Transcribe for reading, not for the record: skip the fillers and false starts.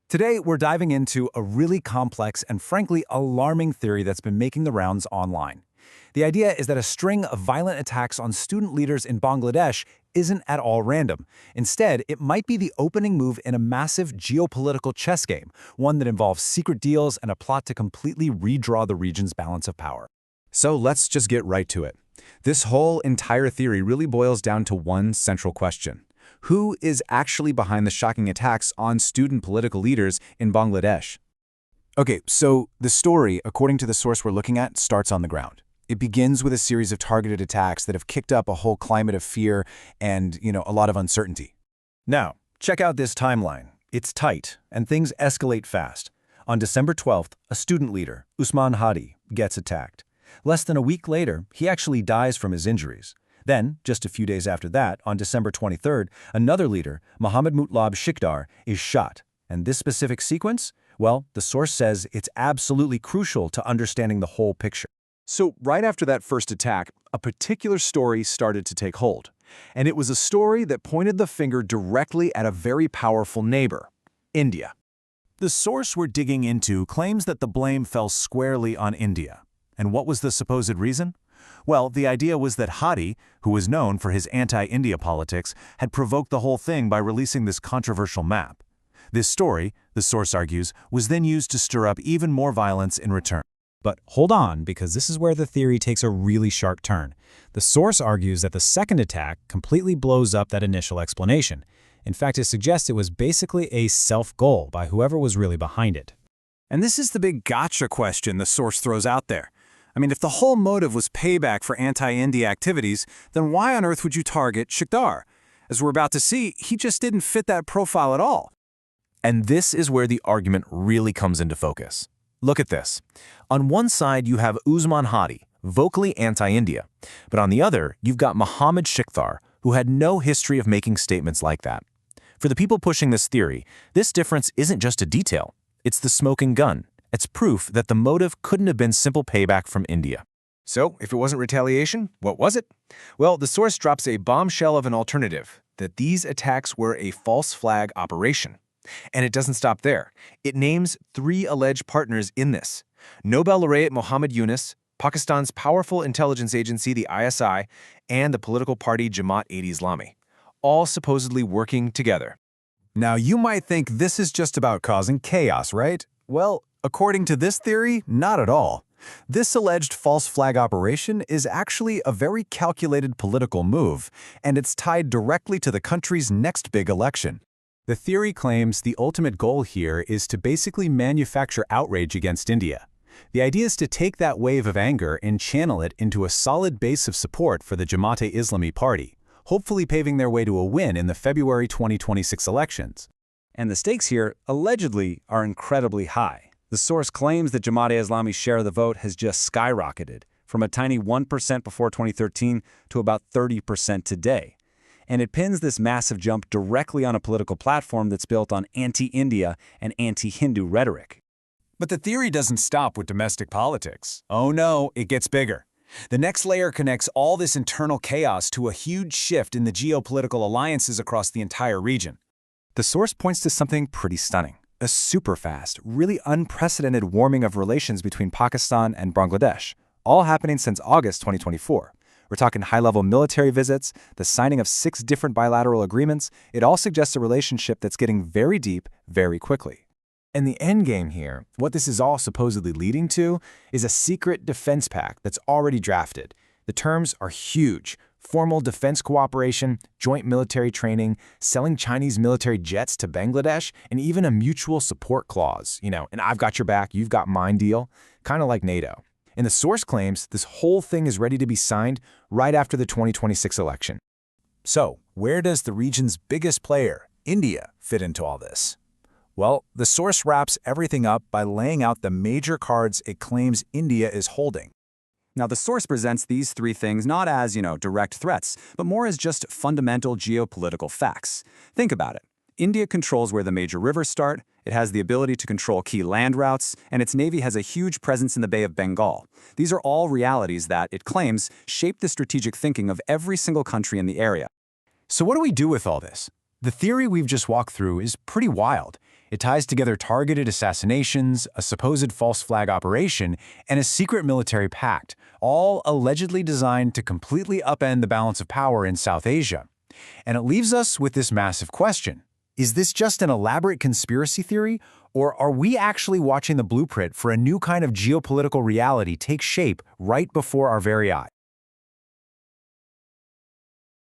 Today, we're diving into a really complex and frankly alarming theory that's been making the rounds online. The idea is that a string of violent attacks on student leaders in Bangladesh isn't at all random. Instead, it might be the opening move in a massive geopolitical chess game, one that involves secret deals and a plot to completely redraw the region's balance of power. So let's just get right to it. This whole entire theory really boils down to one central question. Who is actually behind the shocking attacks on student political leaders in Bangladesh? Okay, so the story, according to the source we're looking at, starts on the ground. It begins with a series of targeted attacks that have kicked up a whole climate of fear and, a lot of uncertainty. Now, check out this timeline. It's tight, and things escalate fast. On December 12th, a student leader, Usman Hadi, gets attacked. Less than a week later, he actually dies from his injuries. Then, just a few days after that, on December 23rd, another leader, Mohammed Mutlab Shikdar, is shot. And this specific sequence? Well, the source says it's absolutely crucial to understanding the whole picture. So right after that first attack, a particular story started to take hold. And it was a story that pointed the finger directly at a very powerful neighbor, India. The source we're digging into claims that the blame fell squarely on India. And what was the supposed reason? Well, the idea was that Hadi, who was known for his anti-India politics, had provoked the whole thing by releasing this controversial map. This story, the source argues, was then used to stir up even more violence in return. But hold on, because this is where the theory takes a really sharp turn. The source argues that the second attack completely blows up that initial explanation. In fact, it suggests it was basically a self-goal by whoever was really behind it. And this is the big gotcha question the source throws out there. I mean, if the whole motive was payback for anti-India activities, then why on earth would you target Shikdar? As we're about to see, he just didn't fit that profile at all. And this is where the argument really comes into focus. Look at this. On one side, you have Usman Hadi, vocally anti-India. But on the other, you've got Mohammed Shikdar, who had no history of making statements like that. For the people pushing this theory, this difference isn't just a detail. It's the smoking gun. It's proof that the motive couldn't have been simple payback from India. So, if it wasn't retaliation, what was it? Well, the source drops a bombshell of an alternative, that these attacks were a false flag operation. And it doesn't stop there. It names 3 alleged partners in this: Nobel laureate Muhammad Yunus, Pakistan's powerful intelligence agency, the ISI, and the political party Jamaat-e-Islami, all supposedly working together. Now, you might think this is just about causing chaos, right? Well, according to this theory, not at all. This alleged false flag operation is actually a very calculated political move, and it's tied directly to the country's next big election. The theory claims the ultimate goal here is to basically manufacture outrage against India. The idea is to take that wave of anger and channel it into a solid base of support for the Jamaat-e-Islami party, hopefully paving their way to a win in the February 2026 elections. And the stakes here, allegedly, are incredibly high. The source claims that Jamaat-e-Islami's share of the vote has just skyrocketed, from a tiny 1% before 2013 to about 30% today. And it pins this massive jump directly on a political platform that's built on anti-India and anti-Hindu rhetoric. But the theory doesn't stop with domestic politics. Oh no, it gets bigger. The next layer connects all this internal chaos to a huge shift in the geopolitical alliances across the entire region. The source points to something pretty stunning: a super-fast, really unprecedented warming of relations between Pakistan and Bangladesh, all happening since August 2024. We're talking high-level military visits, the signing of 6 different bilateral agreements. It all suggests a relationship that's getting very deep very quickly. And the endgame here, what this is all supposedly leading to, is a secret defense pact that's already drafted. The terms are huge: formal defense cooperation, joint military training, selling Chinese military jets to Bangladesh, and even a mutual support clause, an I've got your back, you've got mine deal, kind of like NATO. And the source claims this whole thing is ready to be signed right after the 2026 election. So, where does the region's biggest player, India, fit into all this? Well, the source wraps everything up by laying out the major cards it claims India is holding. Now, the source presents these 3 things not as, direct threats, but more as just fundamental geopolitical facts. Think about it. India controls where the major rivers start, it has the ability to control key land routes, and its navy has a huge presence in the Bay of Bengal. These are all realities that, it claims, shape the strategic thinking of every single country in the area. So what do we do with all this? The theory we've just walked through is pretty wild. It ties together targeted assassinations, a supposed false flag operation, and a secret military pact, all allegedly designed to completely upend the balance of power in South Asia. And it leaves us with this massive question. Is this just an elaborate conspiracy theory, or are we actually watching the blueprint for a new kind of geopolitical reality take shape right before our very eyes?